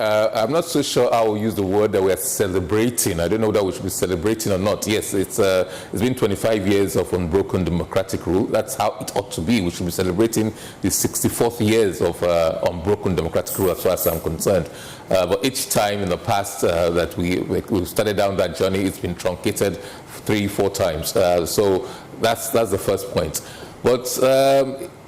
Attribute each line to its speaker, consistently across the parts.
Speaker 1: I'm not so sure I will use the word that we're celebrating. I don't know whether we should be celebrating or not. Yes, it's been 25 years of unbroken democratic rule. That's how it ought to be. We should be celebrating the 64th years of unbroken democratic rule as far as I'm concerned. But each time in the past that we started down that journey, it's been truncated 3-4 times. So that's the first point. But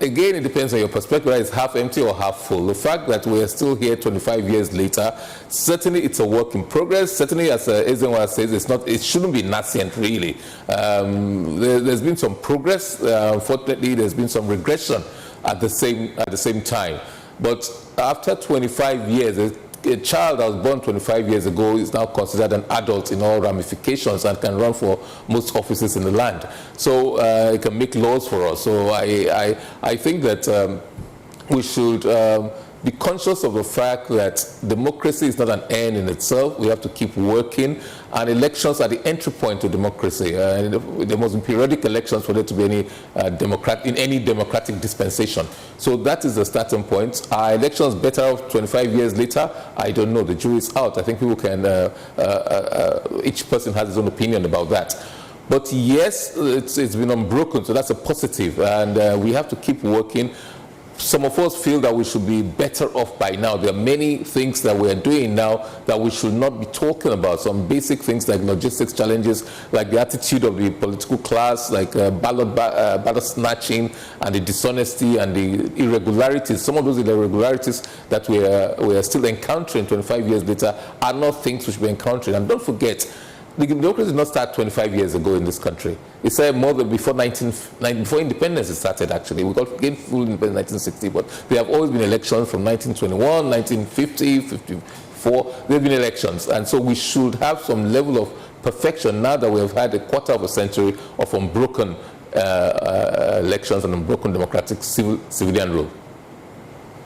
Speaker 1: again, it depends on your perspective, whether it's half empty or half full. The fact that we are still here 25 years later, certainly it's a work in progress. Certainly, as Ezenwa says, it shouldn't be nascent, really. There's been some progress. Unfortunately, there's been some regression at the same time. But after 25 years, a child that was born 25 years ago is now considered an adult in all ramifications and can run for most offices in the land. So it can make laws for us. So I think that we should be conscious of the fact that democracy is not an end in itself. We have to keep working, and elections are the entry point to democracy. There must be periodic elections for there to be any democratic dispensation. So that is the starting point. Are elections better 25 years later? I don't know. The jury is out. I think people can, each person has his own opinion about that. But yes, it's been unbroken, so that's a positive, and we have to keep working. Some of us feel that we should be better off by now. There are many things that we're doing now that we should not be talking about. Some basic things like logistics challenges, like the attitude of the political class, like ballot snatching and the dishonesty and the irregularities. Some of those irregularities that we are still encountering 25 years later are not things we should be encountering. And don't forget, the democracy did not start 25 years ago in this country. It started more than before independence it started, actually. We gained full independence in 1960, but there have always been elections from 1921, 1950, 54. There have been elections. And so we should have some level of perfection now that we have had a quarter of a century of unbroken elections and unbroken democratic civilian rule.